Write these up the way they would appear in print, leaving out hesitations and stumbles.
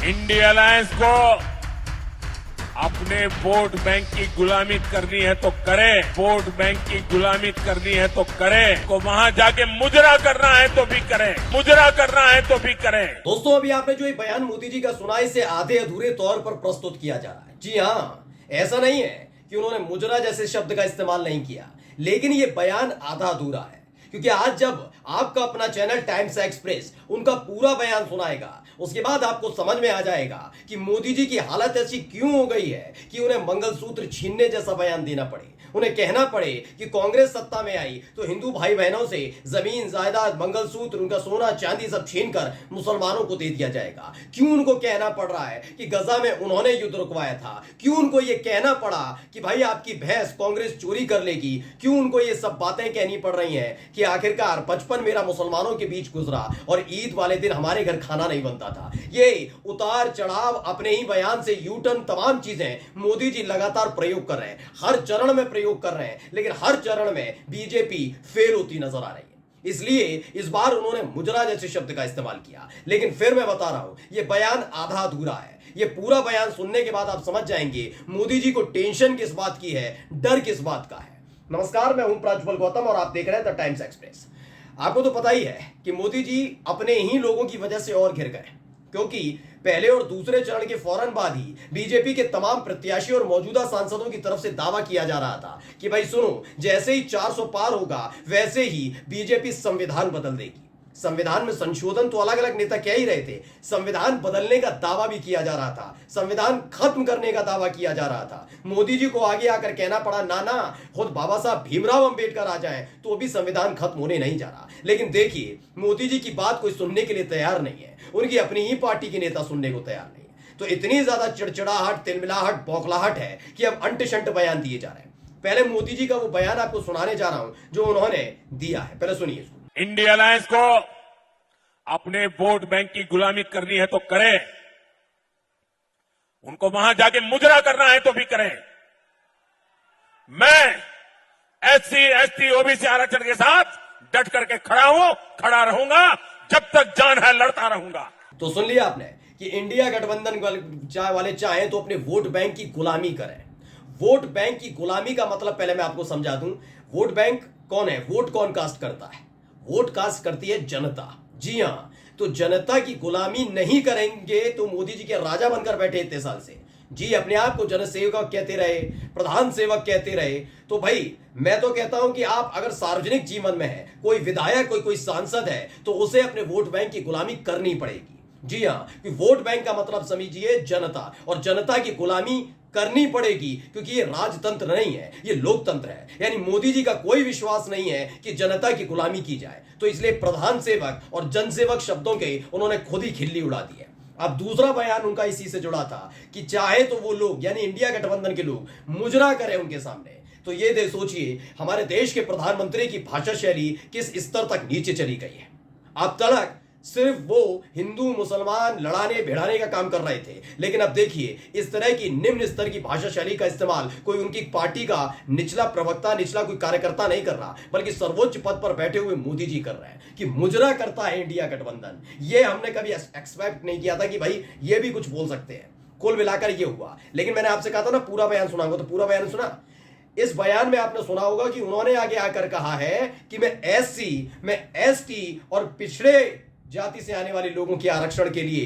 India alliance को अपने vote bank की गुलामी करनी है तो करे, वोट बैंक की गुलामी करनी है तो करे, को वहां जाके मुजरा करना है तो भी करे, मुजरा करना है तो भी करे। दोस्तों, अभी आपने जो ये बयान मोदी जी का सुना, इसे आधे अधूरे तौर पर प्रस्तुत किया जा रहा है। जी हाँ, ऐसा नहीं है कि उन्होंने मुजरा जैसे शब्द का इस्तेमाल नहीं किया, लेकिन ये बयान आधा अधूरा है। क्योंकि आज जब आपका अपना चैनल टाइम्स एक्सप्रेस उनका पूरा बयान सुनाएगा, उसके बाद आपको समझ में आ जाएगा कि मोदी जी की हालत ऐसी क्यों हो गई है कि उन्हें मंगलसूत्र छीनने जैसा बयान देना पड़े, उन्हें कहना पड़े कि कांग्रेस सत्ता में आई तो हिंदू भाई बहनों से जमीन जायदाद, मंगलसूत्र, उनका सोना चांदी सब छीनकर मुसलमानों को दे दिया जाएगा। क्यों उनको कहना पड़ रहा है कि गजा में उन्होंने युद्ध रुकवाया था? क्यों उनको यह कहना पड़ा कि भाई आपकी भैंस कांग्रेस चोरी कर लेगी? क्यों उनको ये सब बातें कहनी पड़ रही हैं कि आखिरकार 55 मेरा मुसलमानों के बीच गुजरा और ईद वाले दिन हमारे घर खाना नहीं बनता था? ये उतार चढ़ाव, अपने ही बयान से यू टर्न, तमाम चीजें मोदी जी लगातार प्रयोग कर रहे हैं, हर चरण में प्रयोग कर रहे हैं, लेकिन हर चरण में बीजेपी फेल होती नजर आ रही है। इसलिए इस बार उन्होंने मुजरा जैसे शब्द का इस्तेमाल किया। लेकिन फिर मैं बता रहा हूं, यह बयान आधा अधूरा है। यह पूरा बयान सुनने के बाद आप समझ जाएंगे मोदी जी को टेंशन किस बात की है, डर किस बात का है। नमस्कार, मैं हूं प्रज्वल गौतम और आप देख रहे हैं द टाइम्स एक्सप्रेस। आपको तो पता ही है कि मोदी जी अपने ही लोगों की वजह से और घिर गए, क्योंकि पहले और दूसरे चरण के फौरन बाद ही बीजेपी के तमाम प्रत्याशी और मौजूदा सांसदों की तरफ से दावा किया जा रहा था कि भाई सुनो, जैसे ही 400 पार होगा वैसे ही बीजेपी संविधान बदल देगी। संविधान में संशोधन तो अलग अलग नेता कह ही रहे थे, संविधान बदलने का दावा भी किया जा रहा था, संविधान खत्म करने का दावा किया जा रहा था। मोदी जी को आगे आकर कहना पड़ा, ना ना, खुद बाबा साहब भीमराव अंबेडकर आ जाएं तो भी संविधान खत्म होने नहीं जा रहा। लेकिन देखिए, मोदी जी की बात कोई सुनने के लिए तैयार नहीं है, उनकी अपनी ही पार्टी के नेता सुनने को तैयार नहीं है। तो इतनी ज्यादा चिड़चिड़ाहट, तिलमिलाहट, बौखलाहट है कि अब अंट शंट बयान दिए जा रहे हैं। पहले मोदी जी का वो बयान आपको सुनाने जा रहा हूं जो उन्होंने दिया है, पहले सुनिए इसको। इंडिया अलायंस को अपने वोट बैंक की गुलामी करनी है तो करे, उनको वहां जाके मुजरा करना है तो भी करें। मैं एससी, एसटी, ओबीसी आरक्षण के साथ डट करके खड़ा हूं, खड़ा रहूंगा, जब तक जान है लड़ता रहूंगा। तो सुन लिया आपने कि इंडिया गठबंधन वाले चाहें तो अपने वोट बैंक की गुलामी करें। वोट बैंक की गुलामी का मतलब पहले मैं आपको समझा दूं। वोट बैंक कौन है? वोट कौन कास्ट करता है? वोट कास्ट करती है जनता। जी हां, तो जनता की गुलामी नहीं करेंगे तो मोदी जी के राजा बनकर बैठे इतने साल से, जी अपने आप को जनसेवक कहते रहे, प्रधान सेवक कहते रहे। तो भाई मैं तो कहता हूं कि आप अगर सार्वजनिक जीवन में है, कोई विधायक, कोई सांसद है, तो उसे अपने वोट बैंक की गुलामी करनी पड़ेगी। जी हाँ, कि वोट बैंक का मतलब समझिए जनता, और जनता की गुलामी करनी पड़ेगी, क्योंकि ये राजतंत्र नहीं है, ये लोकतंत्र है। यानी मोदी जी का कोई विश्वास नहीं है कि जनता की गुलामी की जाए, तो इसलिए प्रधान सेवक और जनसेवक शब्दों के उन्होंने खुद ही खिल्ली उड़ा दी है। अब दूसरा बयान उनका इसी से जुड़ा था कि चाहे तो वो लोग, यानी इंडिया गठबंधन के लोग, मुजरा करें उनके सामने। तो ये सोचिए हमारे देश के प्रधानमंत्री की भाषा शैली किस स्तर तक नीचे चली गई है। अब तक सिर्फ वो हिंदू मुसलमान लड़ाने भिड़ाने का काम कर रहे थे, लेकिन अब देखिए इस तरह की निम्न स्तर की भाषा शैली का इस्तेमाल कोई उनकी पार्टी का निचला प्रवक्ता, निचला कोई कार्यकर्ता नहीं कर रहा, बल्कि सर्वोच्च पद पर बैठे हुए मोदी जी कर रहे हैं कि मुजरा करता है इंडिया गठबंधन। ये हमने कभी एक्सपेक्ट नहीं किया था कि भाई ये भी कुछ बोल सकते हैं। कुल मिलाकर ये हुआ। लेकिन मैंने आपसे कहा था ना पूरा बयान सुनाऊंगा, तो पूरा बयान सुना। इस बयान में आपने सुना होगा कि उन्होंने आगे आकर कहा है कि मैं एससी, मैं एसटी और पिछड़े जाति से आने वाले लोगों के आरक्षण के लिए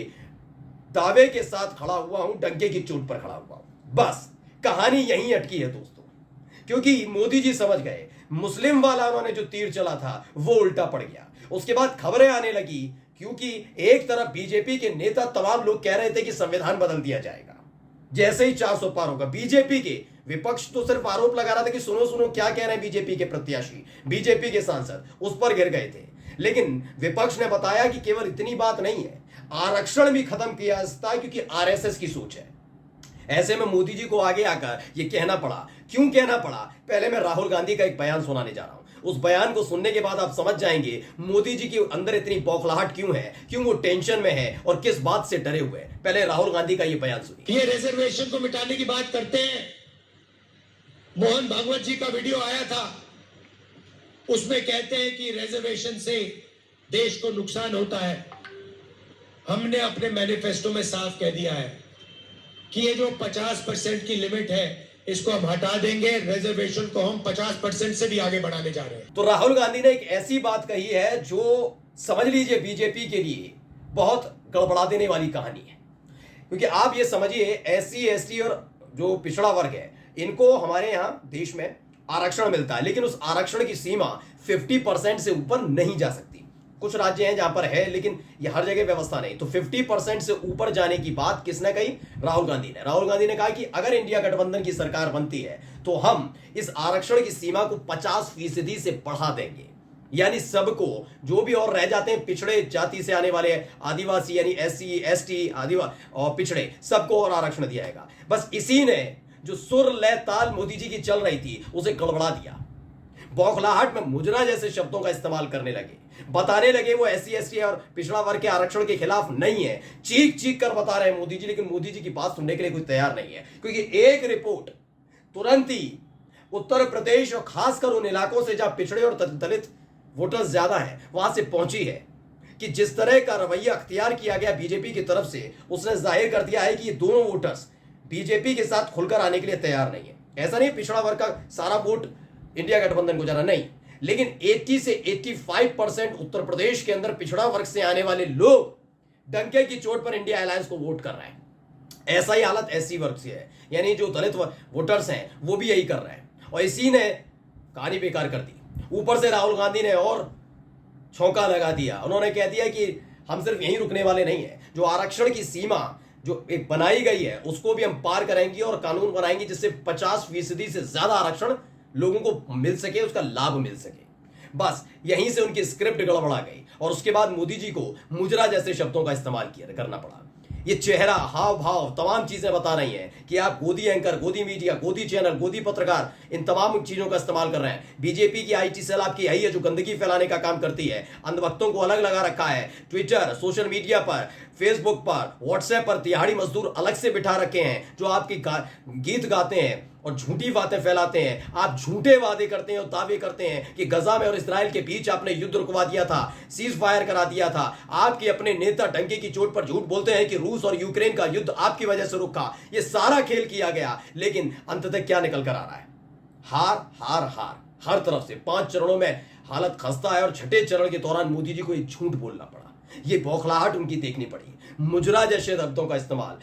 दावे के साथ खड़ा हुआ हूं, डंके की चोट पर खड़ा हुआ हूं। बस कहानी यहीं अटकी है दोस्तों, क्योंकि मोदी जी समझ गए मुस्लिम वाला उन्होंने जो तीर चला था वो उल्टा पड़ गया। उसके बाद खबरें आने लगी, क्योंकि एक तरफ बीजेपी के नेता, तमाम लोग कह रहे थे कि संविधान बदल दिया जाएगा जैसे ही 400 पार होगा। बीजेपी के विपक्ष तो सिर्फ आरोप लगा रहा था कि सुनो सुनो क्या कह रहे हैं बीजेपी के प्रत्याशी, बीजेपी के सांसद, उस पर गिर गए थे। लेकिन विपक्ष ने बताया कि केवल इतनी बात नहीं है, आरक्षण भी खत्म किया जाता है, क्योंकि आरएसएस की सोच है। ऐसे में मोदी जी को आगे आकर यह कहना पड़ा। क्यों कहना पड़ा? पहले मैं राहुल गांधी का एक बयान सुनाने जा रहा हूं। उस बयान को सुनने के बाद आप समझ जाएंगे मोदी जी के अंदर इतनी बौखलाहट क्यों है, क्यों वो टेंशन में है और किस बात से डरे हुए हैं। पहले राहुल गांधी का यह बयान सुनिए। ये रिजर्वेशन को मिटाने की बात करते हैं। मोहन भागवत जी का वीडियो आया था, उसमें कहते हैं कि रिजर्वेशन से देश को नुकसान होता है। हमने अपने मैनिफेस्टो में साफ कह दिया है कि ये जो 50% की लिमिट है इसको हम हटा देंगे, रिजर्वेशन को हम 50% से भी आगे बढ़ाने जा रहे हैं। तो राहुल गांधी ने एक ऐसी बात कही है जो समझ लीजिए बीजेपी के लिए बहुत गड़बड़ा देने वाली कहानी है। क्योंकि आप ये समझिए SC ST और जो पिछड़ा वर्ग है इनको हमारे यहाँ देश में आरक्षण मिलता है, लेकिन उस आरक्षण की सीमा 50% से ऊपर नहीं जा सकती। कुछ राज्य हैं जहां पर है, लेकिन ये हर जगह व्यवस्था नहीं। तो 50% से ऊपर जाने की बात किसने कही? राहुल गांधी ने। राहुल गांधी ने कहा कि अगर इंडिया गठबंधन की सरकार बनती है तो हम इस आरक्षण की सीमा को 50% से बढ़ा देंगे, यानी सबको, जो भी और रह जाते हैं पिछड़े जाति से आने वाले आदिवासी यानी SC ST आदिवासी और पिछड़े, सबको और आरक्षण दिया जाएगा। बस इसी ने जो सुर लय ताल मोदी जी की चल रही थी उसे गड़बड़ा दिया। बौखलाहट में मुजरा जैसे शब्दों का इस्तेमाल करने लगे, बताने लगे वो SC ST और पिछड़ा वर्ग के आरक्षण के खिलाफ नहीं है। चीख चीख कर बता रहे हैं मोदी जी, लेकिन मोदी जी की बात सुनने के लिए कोई तैयार नहीं है। क्योंकि एक रिपोर्ट तुरंत ही उत्तर प्रदेश और खासकर उन इलाकों से जहां पिछड़े और दलित वोटर्स ज्यादा हैं वहां से पहुंची है कि जिस तरह का रवैया अख्तियार किया गया बीजेपी की तरफ से, उसने जाहिर कर दिया है कि ये दोनों वोटर्स बीजेपी के साथ खुलकर आने के लिए तैयार नहीं है। ऐसा नहीं पिछड़ा वर्ग का सारा वोट इंडिया गठबंधन को जाना, नहीं, लेकिन 80 से 85% उत्तर प्रदेश के अंदर पिछड़ा वर्ग से आने वाले लोग डंके की चोट पर इंडिया अलायंस को वोट कर रहे हैं। ऐसा ही हालत SC वर्ग से है, यानी जो दलित वोटर्स हैं वो भी यही कर रहे हैं। और इसी ने कहानी बेकार कर दी। ऊपर से राहुल गांधी ने और छौंका लगा दिया। उन्होंने कह दिया कि हम सिर्फ यहीं रुकने वाले नहीं है, जो आरक्षण की सीमा जो एक बनाई गई है उसको भी हम पार करेंगे और कानून बनाएंगे जिससे 50% से ज्यादा आरक्षण लोगों को मिल सके, उसका लाभ मिल सके। बस यहीं से उनकी स्क्रिप्ट गड़बड़ा गई और उसके बाद मोदी जी को मुजरा जैसे शब्दों का इस्तेमाल करना पड़ा। ये चेहरा, हाव भाव, तमाम चीजें बता रही हैं कि आप गोदी एंकर, गोदी मीडिया, गोदी चैनल, गोदी पत्रकार, इन तमाम चीजों का इस्तेमाल कर रहे हैं। बीजेपी की IT सेल आपकी यही है जो गंदगी फैलाने का काम करती है। अंधभक्तों को अलग लगा रखा है। ट्विटर, सोशल मीडिया पर, फेसबुक पर, व्हाट्सएप पर दिहाड़ी मजदूर अलग से बिठा रखे हैं जो आपकी गीत गाते हैं और झूठी बातें फैलाते हैं। आप झूठे वादे करते हैं और दावे करते हैं कि गजा में और इस्राएल के बीच आपने युद्ध रुकवा दिया था, सीज फायर करा दिया था। आपके अपने नेता डंके की चोट पर झूठ बोलते हैं कि रूस और यूक्रेन का युद्ध आपकी वजह से रुका। ये सारा खेल किया गया, लेकिन अंततः क्या निकल कर आ रहा है? हार हार हार, हर तरफ से। 5 चरणों में हालत खस्ता है और छठे चरण के दौरान मोदी जी को एक झूठ बोलना पड़ा। ये बौखलाहट उनकी देखनी पड़ी। मुजरा जैसे शब्दों का इस्तेमाल,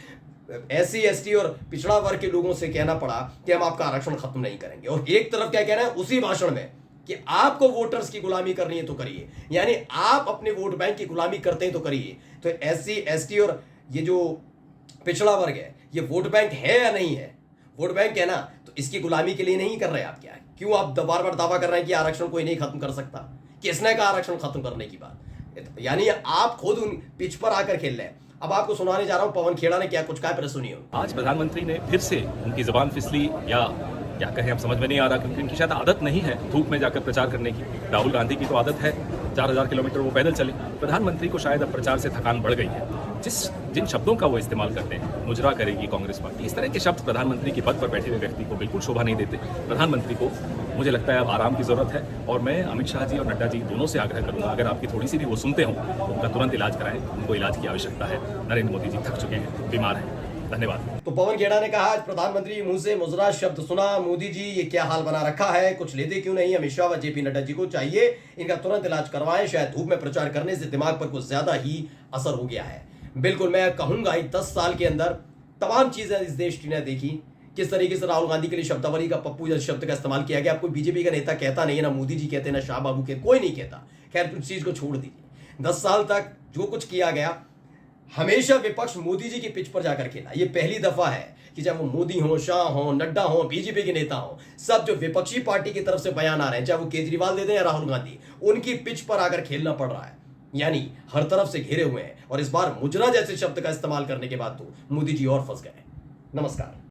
SC ST और पिछड़ा वर्ग के लोगों से कहना पड़ा कि हम आपका आरक्षण खत्म नहीं करेंगे। और एक तरफ क्या कह रहे हैं उसी भाषण में कि आपको वोटर्स की गुलामी करनी है तो करिए, यानी आप अपने वोट बैंक की गुलामी करते हैं तो करिए। तो SC ST और ये जो पिछड़ा वर्ग है ये वोट बैंक है या नहीं है? वोट बैंक है ना, तो इसकी गुलामी के लिए नहीं कर रहे आप। क्या है, क्यों आप बार बार दावा कर रहे हैं कि आरक्षण कोई नहीं खत्म कर सकता? किसने कहा आरक्षण खत्म करने की बात? यानी आप खुद उन पिच पर आकर खेल रहे हैं। अब आपको सुनाने जा रहा हूं पवन खेड़ा ने क्या कुछ कहा, पर सुनिए। आज प्रधानमंत्री ने फिर से उनकी जबान फिसली या क्या कहें अब समझ में नहीं आ रहा, क्योंकि इनकी शायद आदत नहीं है धूप में जाकर प्रचार करने की। राहुल गांधी की तो आदत है 4000 किलोमीटर वो पैदल चले। प्रधानमंत्री को शायद अब प्रचार से थकान बढ़ गई है। जिन शब्दों का वो इस्तेमाल करते हैं, मुजरा करेगी कांग्रेस पार्टी, इस तरह के शब्द प्रधानमंत्री के पद पर बैठे हुए व्यक्ति को बिल्कुल शोभा नहीं देते। प्रधानमंत्री को मुझे लगता है अब आराम की जरूरत है और मैं अमित शाह जी और नड्डा जी दोनों से आग्रह करूंगा, अगर आपकी थोड़ी सी भी वो सुनते हो तो उनका तुरंत इलाज कराएं। उनको इलाज की आवश्यकता है। नरेंद्र मोदी जी थक चुके हैं, बीमार हैं। धन्यवाद। तो पवन खेड़ा ने कहा आज प्रधानमंत्री मुंह से मुजरा शब्द सुना। मोदी जी ये क्या हाल बना रखा है, कुछ लेते क्यों नहीं? अमित शाह व JP नड्डा जी को चाहिए इनका तुरंत इलाज करवाएं। शायद धूप में प्रचार करने से दिमाग पर कुछ ज्यादा ही असर हो गया है। बिल्कुल, मैं कहूंगा 10 साल के अंदर तमाम चीजें इस देश ने देखी, किस तरीके से राहुल गांधी के लिए शब्दावली का पप्पू जैसे शब्द का इस्तेमाल किया गया। आपको बीजेपी का नेता कहता नहीं है, ना मोदी जी कहते, ना शाह बाबू के, कोई नहीं कहता। खैर उस चीज को छोड़ दीजिए। 10 साल तक जो कुछ किया गया हमेशा विपक्ष मोदी जी की पिच पर जाकर खेला। ये पहली दफा है कि जब वो मोदी हो, शाह हो, नड्डा हो, बीजेपी के नेता हो, सब जो विपक्षी पार्टी की तरफ से बयान आ रहे हैं, चाहे वो केजरीवाल दे दें या राहुल गांधी, उनकी पिच पर आकर खेलना पड़ रहा है। यानी हर तरफ से घेरे हुए हैं और इस बार मुजरा जैसे शब्द का इस्तेमाल करने के बाद तो मोदी जी और फंस गए। नमस्कार।